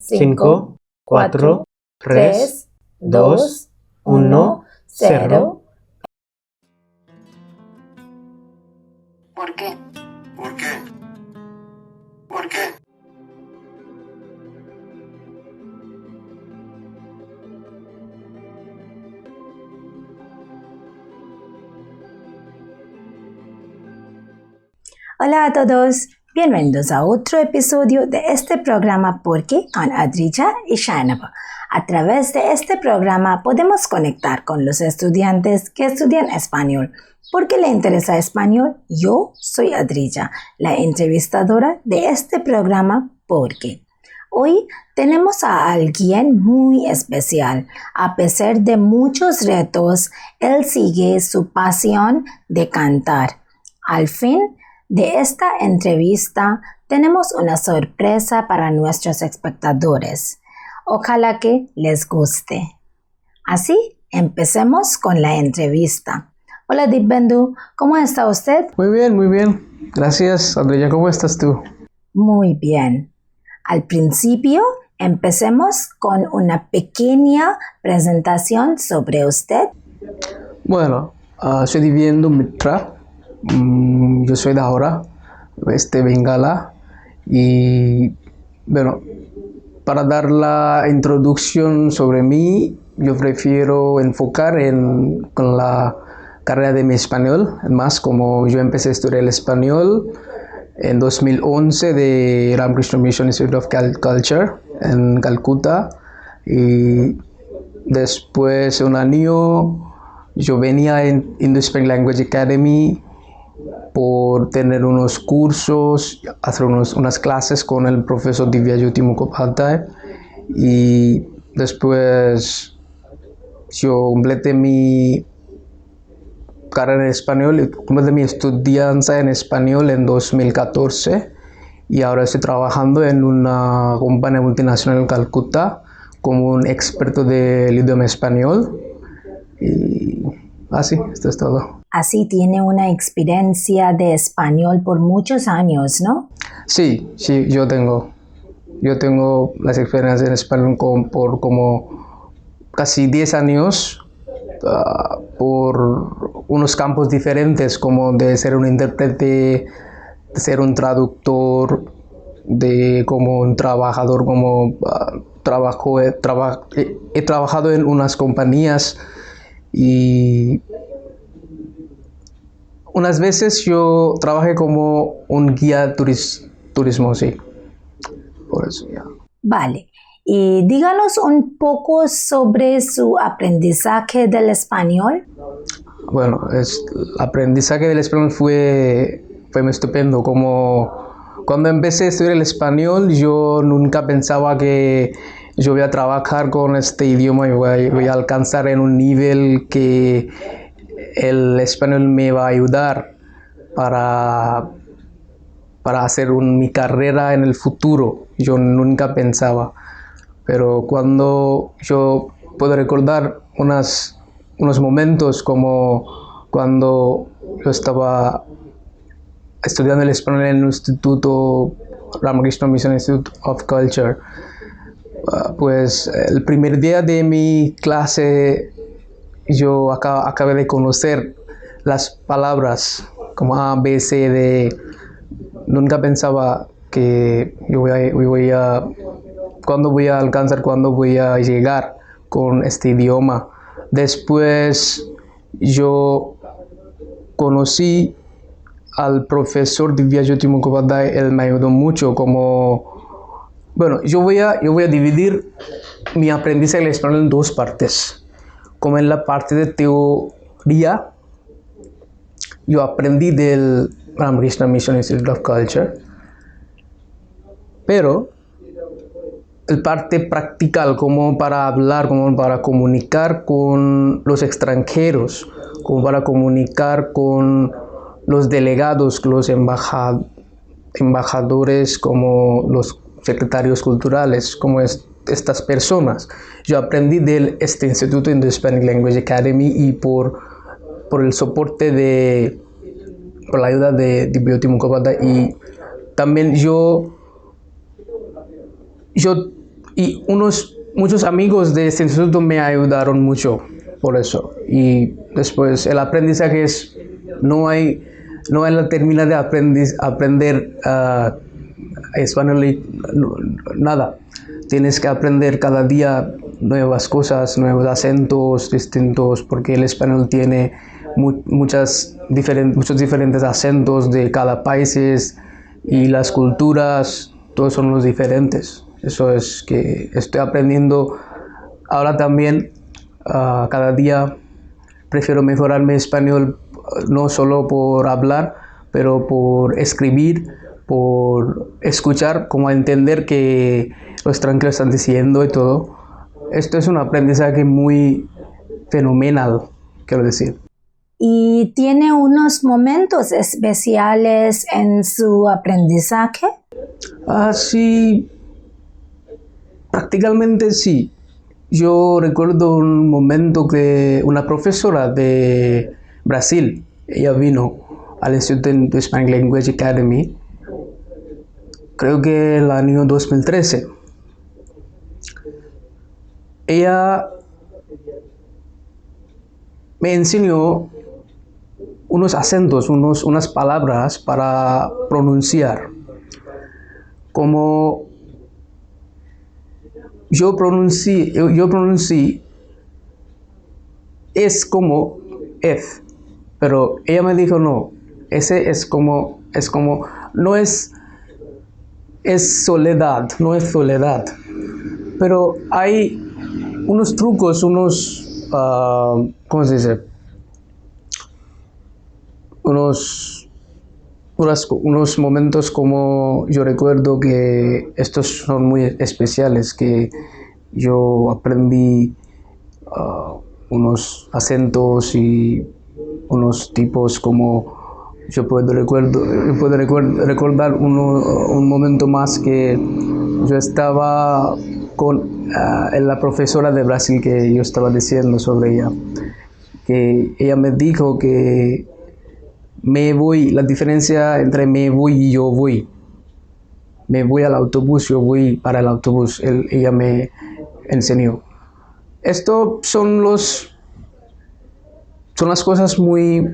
5, 4, 3, 2, 1, 0. ¿Por qué? ¿Por qué? ¿Por qué? Hola a todos, bienvenidos a otro episodio de este programa ¿Por qué? Con Adrija y Shainaba. A través de este programa podemos conectar con los estudiantes que estudian español. ¿Por qué le interesa español? Yo soy Adrija, la entrevistadora de este programa ¿Por qué? Hoy tenemos a alguien muy especial. A pesar de muchos retos, él sigue su pasión de cantar. Al fin de esta entrevista tenemos una sorpresa para nuestros espectadores. Ojalá que les guste. Así, empecemos con la entrevista. Hola Dibbendu, ¿cómo está usted? Muy bien, muy bien. Gracias, Andrea. ¿Cómo estás tú? Muy bien. Al principio, empecemos con una pequeña presentación sobre usted. Bueno, soy Diviendu Mitra. Yo soy de ahora, Bengala. Y bueno, para dar la introducción sobre mí, yo prefiero enfocar con la carrera de mi español. Además, como yo empecé a estudiar el español en 2011 de Ramakrishna Mission Institute of Culture en Calcuta, y después un año yo venía en Indo-Spanish Language Academy por tener unos cursos, hacer unas clases con el profesor Divyajyoti Mukhopadhyay, y después yo completé mi carrera en español, completé mi estudianza en español en 2014, y ahora estoy trabajando en una compañía multinacional en Calcuta como un experto del idioma español. Y así, esto es todo. Así tiene una experiencia de español por muchos años, ¿no? Sí, yo tengo las experiencias en español por como casi 10 años, por unos campos diferentes, como de ser un intérprete, de ser un traductor, de como un trabajador, como he trabajado en unas compañías, y unas veces yo trabajé como un guía turismo, sí. Por eso ya. Vale. Y díganos un poco sobre su aprendizaje del español. Bueno, el aprendizaje del español fue muy estupendo. Como cuando empecé a estudiar el español, yo nunca pensaba que yo voy a trabajar con este idioma y voy a alcanzar en un nivel que el español me va a ayudar para hacer mi carrera en el futuro. Yo nunca pensaba. Pero cuando yo puedo recordar unos momentos, como cuando yo estaba estudiando el español en el Instituto Ramakrishna Mission Institute of Culture, pues el primer día de mi clase yo acabé de conocer las palabras como A, B, C, D. Nunca pensaba que cuándo voy a alcanzar, cuándo voy a llegar con este idioma. Después yo conocí al profesor Divyajyoti Mukhopadhyay. Él me ayudó mucho. Bueno, yo voy a dividir mi aprendizaje del español en dos partes. Como en la parte de teoría, yo aprendí del Ramakrishna Mission Institute of Culture, pero el parte practical, como para hablar, como para comunicar con los extranjeros, como para comunicar con los delegados, los embajadores, como los secretarios culturales, como estas personas. Yo aprendí de este instituto en Indo-Spanish Language Academy, y por el soporte por la ayuda de Divyajyoti Mukhopadhyay, y también yo y muchos amigos de este instituto me ayudaron mucho por eso. Y después el aprendizaje no hay la termina de aprender español y nada. Tienes que aprender cada día nuevas cosas, nuevos acentos distintos, porque el español tiene muchos diferentes acentos de cada país y las culturas, todos son los diferentes. Eso es que estoy aprendiendo ahora también. Cada día prefiero mejorar mi español, no solo por hablar, pero por escribir, por escuchar, como entender que los extranjeros están diciendo y todo. Esto es un aprendizaje muy fenomenal, quiero decir. ¿Y tiene unos momentos especiales en su aprendizaje? Sí, prácticamente sí. Yo recuerdo un momento que una profesora de Brasil, ella vino al Instituto de Spanish Language Academy, creo que el año 2013. Ella me enseñó unos acentos, unas palabras para pronunciar. Como yo pronuncié es como F, pero ella me dijo no, ese es como, no es soledad, no es soledad. Pero hay unos trucos, ¿cómo se dice? Unos momentos como yo recuerdo que estos son muy especiales, que yo aprendí unos acentos y unos tipos como yo puedo recordar un momento más que yo estaba con la profesora de Brasil que yo estaba diciendo sobre ella, que ella me dijo que me voy, la diferencia entre me voy y yo voy. Me voy al autobús, yo voy para el autobús. Ella me enseñó. Esto son las cosas muy,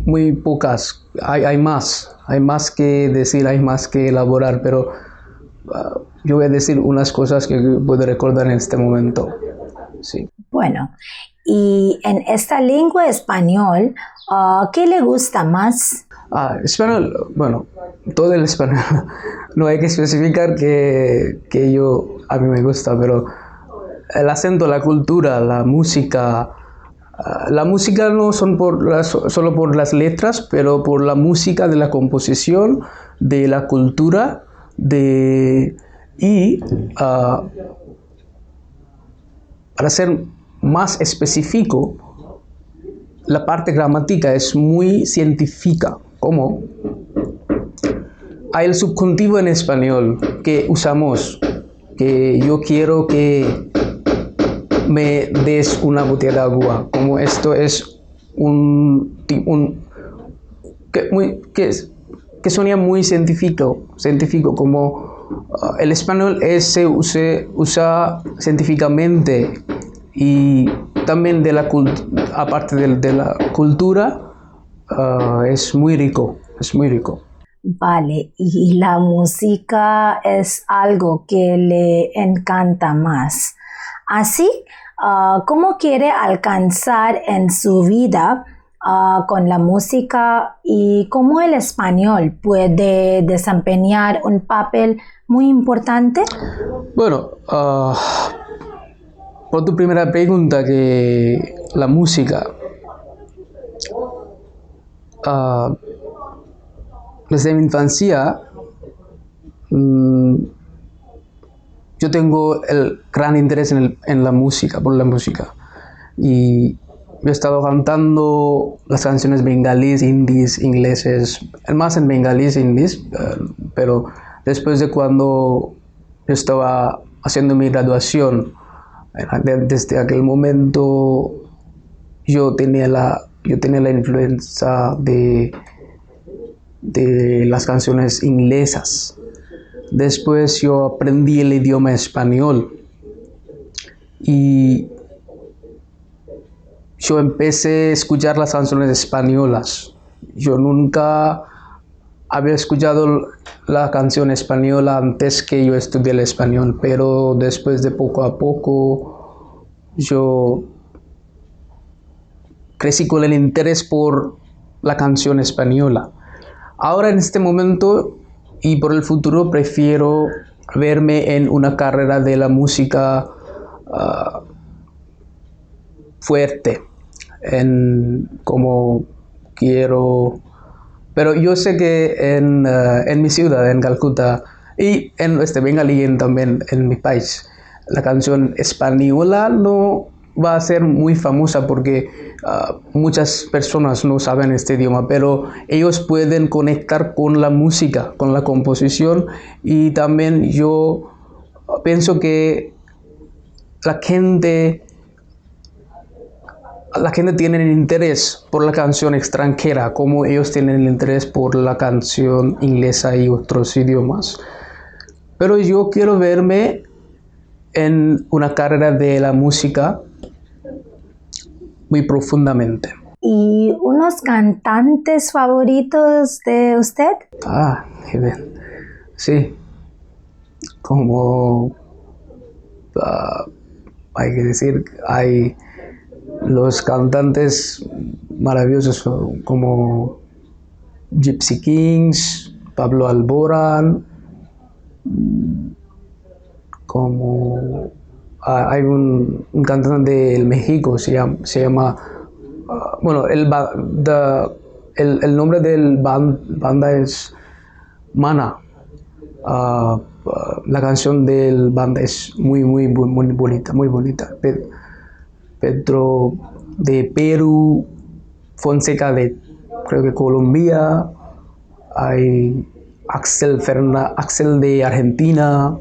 muy pocas. Hay más que decir, hay más que elaborar, pero yo voy a decir unas cosas que puedo recordar en este momento. Sí. Bueno, y en esta lengua español, ¿qué le gusta más? Español, bueno, todo el español. No hay que especificar que a mí me gusta, pero el acento, la cultura, la música no son solo por las letras, pero por la música de la composición, de la cultura, para ser más específico, la parte gramática es muy científica, como hay el subjuntivo en español que usamos, que yo quiero que me des una botella de agua, como esto es que suena muy científico, como el español se usa científicamente, y también aparte de la cultura, es muy rico. Vale, y la música es algo que le encanta más. Así, ¿cómo quiere alcanzar en su vida con la música y cómo el español puede desempeñar un papel muy importante? Bueno, por tu primera pregunta, que la música, desde mi infancia, yo tengo el gran interés en la música, por la música. Y yo he estado cantando las canciones bengalíes, hindis, ingleses, más en bengalíes e hindis, pero después de cuando yo estaba haciendo mi graduación, desde aquel momento yo tenía la influencia de las canciones inglesas. Después yo aprendí el idioma español y yo empecé a escuchar las canciones españolas. Yo nunca había escuchado la canción española antes que yo estudié el español, pero después de poco a poco yo crecí con el interés por la canción española. Ahora en este momento y por el futuro prefiero verme en una carrera de la música fuerte, en como quiero. Pero yo sé que en mi ciudad, en Calcuta, y en Bengalí y también en mi país, la canción española no va a ser muy famosa porque muchas personas no saben este idioma, pero ellos pueden conectar con la música, con la composición, y también yo pienso que la gente tiene el interés por la canción extranjera, como ellos tienen el interés por la canción inglesa y otros idiomas. Pero yo quiero verme en una carrera de la música muy profundamente. ¿Y unos cantantes favoritos de usted? Qué bien. Sí, como hay que decir, hay los cantantes maravillosos como Gypsy Kings, Pablo Alborán, como hay un cantante de México, se llama bueno, el nombre del banda es Mana. La canción del banda es muy bonita, muy bonita. Pedro de Perú, Fonseca de, creo que Colombia, hay Axel de Argentina,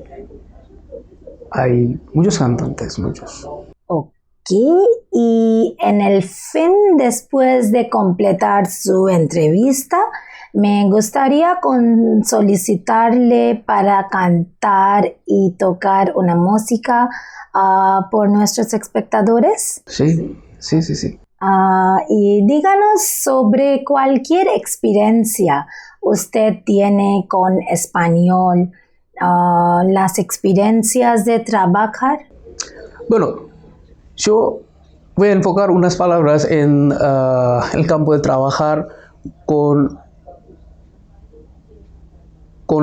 hay muchos cantantes, muchos. Ok, y en el fin, después de completar su entrevista, me gustaría solicitarle para cantar y tocar una música por nuestros espectadores. Sí. Y díganos sobre cualquier experiencia usted tiene con español, las experiencias de trabajar. Bueno, yo voy a enfocar unas palabras en el campo de trabajar con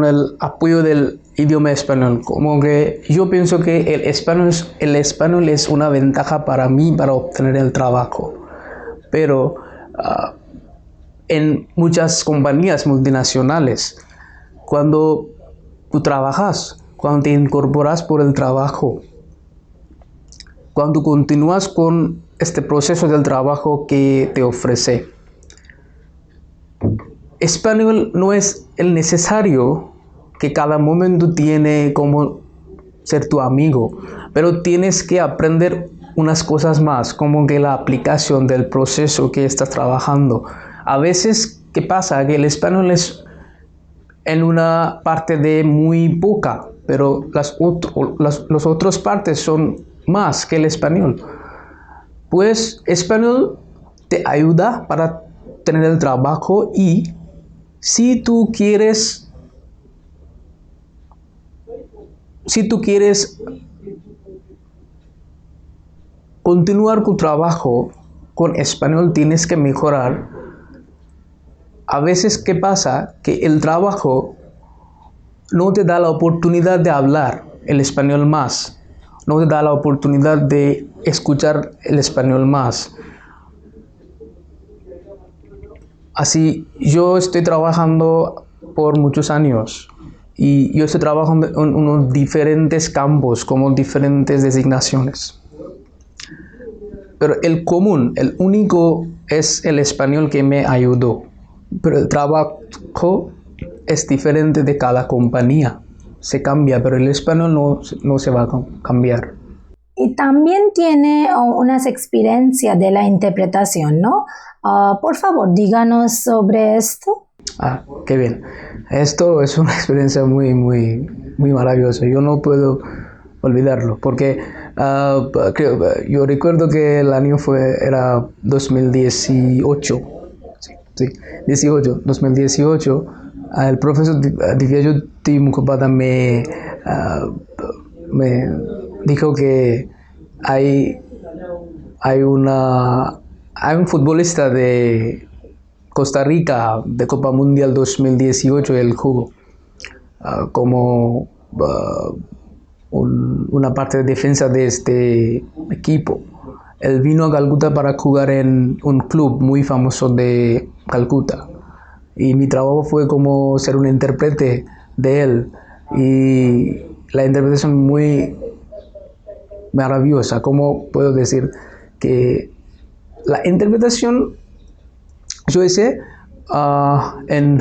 el apoyo del idioma español. Como que yo pienso que el español es una ventaja para mí para obtener el trabajo. Pero en muchas compañías multinacionales, cuando tú trabajas, cuando te incorporas por el trabajo, cuando continúas con este proceso del trabajo que te ofrece, español no es el necesario que cada momento tiene como ser tu amigo, pero tienes que aprender unas cosas más, como que la aplicación del proceso que estás trabajando. A veces, ¿qué pasa? Que el español es en una parte de muy poca, pero las otras partes son más que el español. Pues español te ayuda para tener el trabajo, y si tú quieres continuar tu trabajo con español, tienes que mejorar. A veces, ¿qué pasa? Que el trabajo no te da la oportunidad de hablar el español más, no te da la oportunidad de escuchar el español más. Así, yo estoy trabajando por muchos años y yo estoy trabajando en unos diferentes campos, como diferentes designaciones. Pero el común, el único, es el español que me ayudó. Pero el trabajo es diferente de cada compañía. Se cambia, pero el español no se va a cambiar. Y también tiene unas experiencias de la interpretación, ¿no? Por favor, díganos sobre esto. Ah, qué bien. Esto es una experiencia muy, muy, muy maravillosa. Yo no puedo olvidarlo porque yo recuerdo que el año era 2018. Sí, 2018. El profesor de viaje de Mucopada me dijo que hay, hay un futbolista de Costa Rica de Copa Mundial 2018, él jugó como una parte de defensa de este equipo. Él vino a Calcuta para jugar en un club muy famoso de Calcuta. Y mi trabajo fue como ser un intérprete de él. Y la interpretación muy maravillosa. ¿Cómo puedo decir? Que la interpretación yo hice en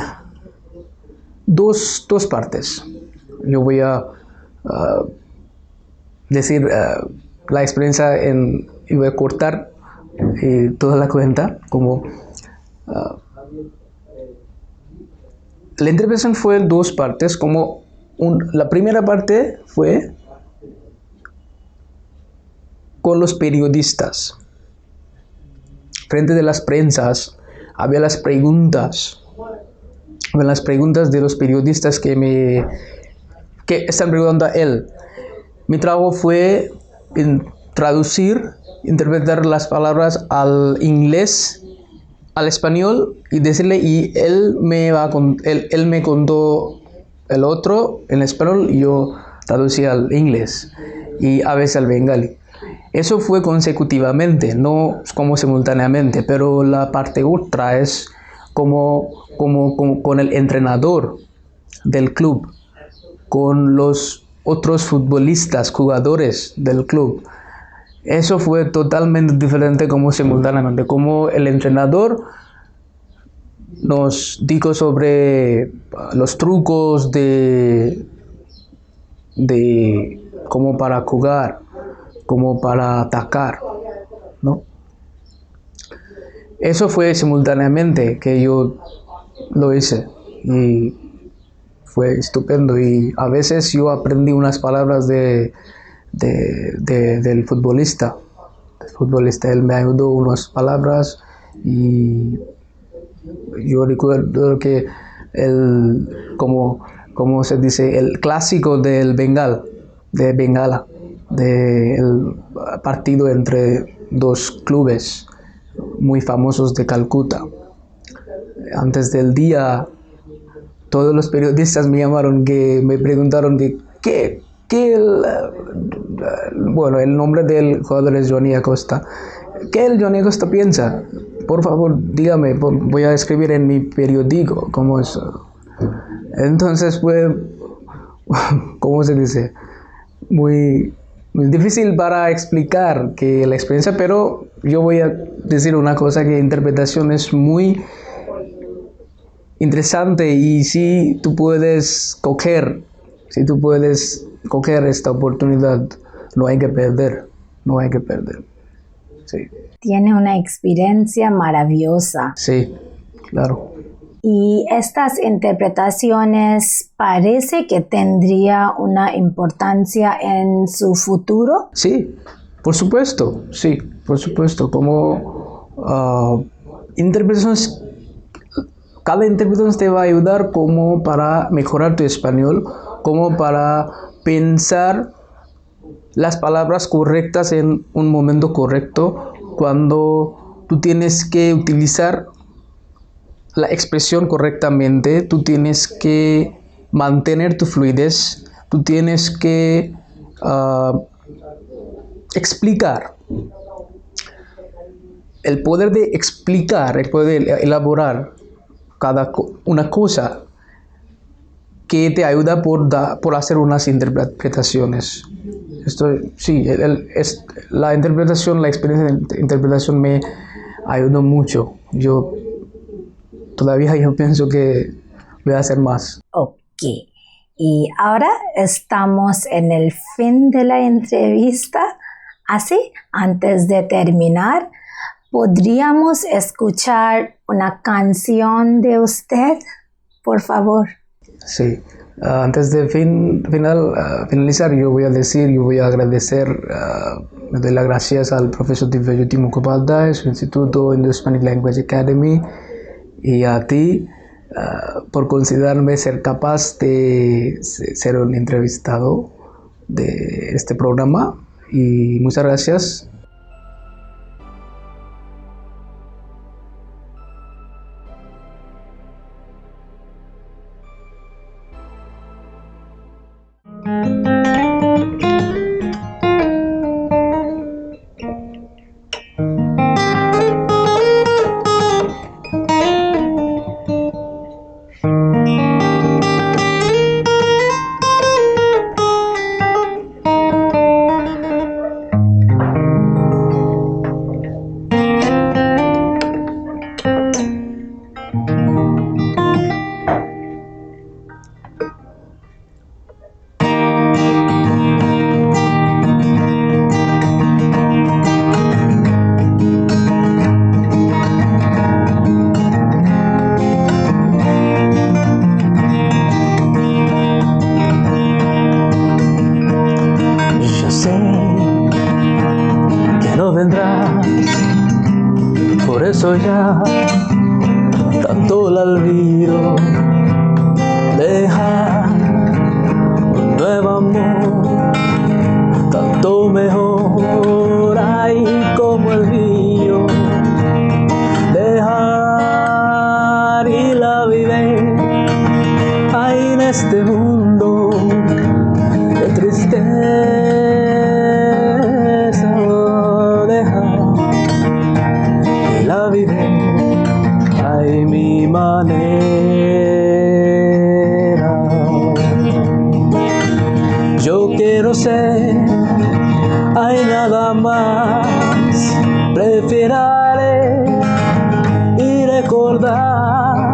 dos partes. Yo voy a decir la experiencia y voy a cortar toda la cuenta. Como la interpretación fue en dos partes. La primera parte fue con los periodistas. Frente de las prensas había las preguntas de los periodistas que están preguntando a él. Mi trabajo fue interpretar las palabras al inglés, al español y decirle, y él me contó el otro en español y yo traducía al inglés y a veces al bengalí. Eso fue consecutivamente, no como simultáneamente, pero la parte otra es como con el entrenador del club, con los otros futbolistas, jugadores del club. Eso fue totalmente diferente como simultáneamente, como el entrenador nos dijo sobre los trucos de como para jugar, como para atacar, ¿no? Eso fue simultáneamente que yo lo hice y fue estupendo. Y a veces yo aprendí unas palabras del futbolista. Él me ayudó unas palabras y yo recuerdo que como se dice, el clásico de Bengala, del partido entre dos clubes muy famosos de Calcuta. Antes del día, todos los periodistas me llamaron, me preguntaron bueno, el nombre del jugador es Johnny Acosta. ¿Qué el Johnny Acosta piensa? Por favor, dígame, voy a escribir en mi periódico cómo es. Entonces fue, ¿cómo se dice? Muy difícil para explicar que la experiencia, pero yo voy a decir una cosa, que interpretación es muy interesante y si tú puedes coger esta oportunidad, no hay que perder. Sí. Tiene una experiencia maravillosa. Sí, claro. Y estas interpretaciones parece que tendría una importancia en su futuro. Sí, por supuesto. Como interpretaciones, cada interpretación te va a ayudar como para mejorar tu español, como para pensar las palabras correctas en un momento correcto, cuando tú tienes que utilizar la expresión correctamente, tú tienes que mantener tu fluidez, tú tienes que explicar. El poder de explicar, el poder de elaborar una cosa que te ayuda por hacer unas interpretaciones. La experiencia de interpretación me ayudó mucho. Todavía yo pienso que voy a hacer más. Ok. Y ahora estamos en el fin de la entrevista. Así, antes de terminar, ¿podríamos escuchar una canción de usted, por favor? Sí. Antes de finalizar, yo voy a agradecer, le doy las gracias al profesor Divyajuti Mukhopadhyay, su Instituto Indo-Hispanic Language Academy, y a ti por considerarme ser capaz de ser un entrevistado de este programa. Y muchas gracias. Por eso ya tanto la olvido, dejar un nuevo amor, tanto mejor ay como el mío, dejar y la vivir ay en este mundo de tristeza. Hay mi manera. Yo quiero ser, hay nada más. Prefiero y recordar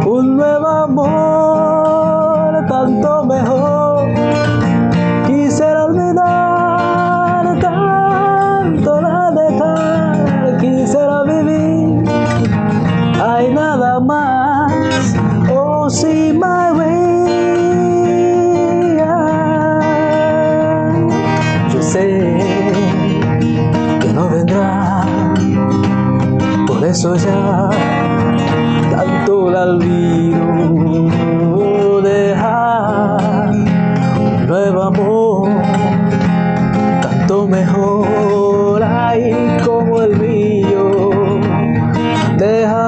un nuevo amor, tanto mejor. Quisiera olvidar, tanto la dejar. Quisiera vivir, hay nada más. Oh, see my way. Yo sé que no vendrá, por eso ya tanto la olvido, dejar un nuevo amor, tanto mejor ay como el mío, dejar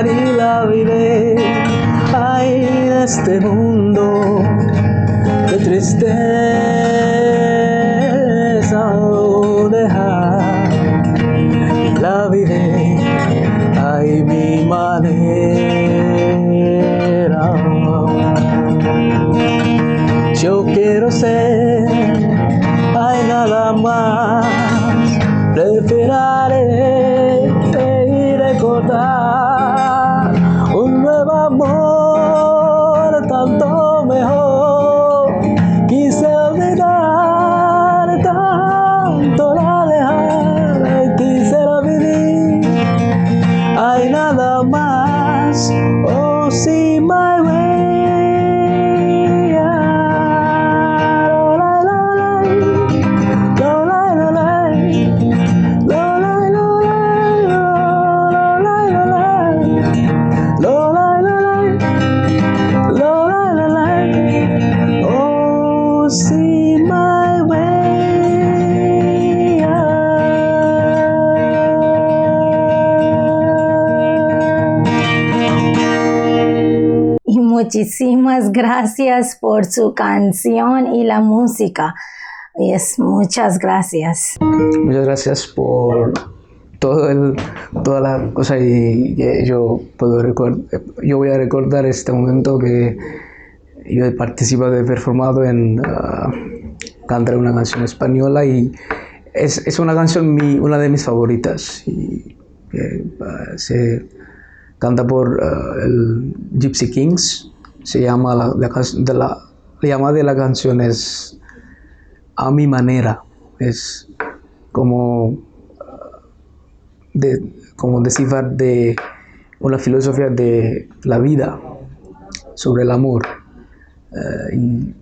y la vida hay en este mundo de tristeza, dejar y la vida hay mi manera. Yo quiero ser, hay nada más. Prefiero y recordar un nuevo amor, tanto mejor. Quise olvidar, tanto la dejar. Quisiera vivir, hay nada más. Oh, see my way. Muchísimas gracias por su canción y la música. Muchas gracias. Muchas gracias por toda la cosa y yo voy a recordar este momento que yo he participado, he performado en cantar una canción española y es una canción una de mis favoritas y se canta por el Gypsy Kings. Se llama la llamada de la canción es A Mi Manera. Es como como descifrar de una filosofía de la vida sobre el amor. Y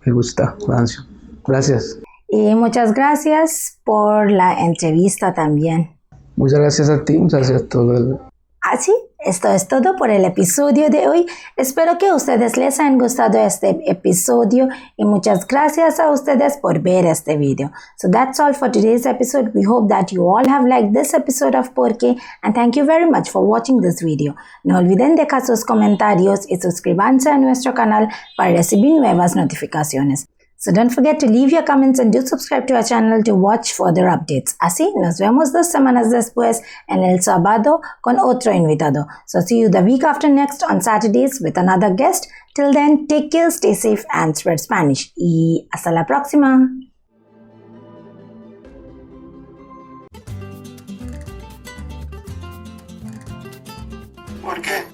me gusta la canción. Gracias. Y muchas gracias por la entrevista también. Muchas gracias a ti, muchas gracias a todo. Así, esto es todo por el episodio de hoy. Espero que a ustedes les haya gustado este episodio y muchas gracias a ustedes por ver este video. So that's all for today's episode. We hope that you all have liked this episode of Porque and thank you very much for watching this video. No olviden dejar sus comentarios y suscribirse a nuestro canal para recibir nuevas notificaciones. So don't forget to leave your comments and do subscribe to our channel to watch further updates. Así, nos vemos 2 semanas después en el sábado con otro invitado. So see you the week after next on Saturdays with another guest. Till then, take care, stay safe and spread Spanish. Y hasta la próxima. ¿Por qué?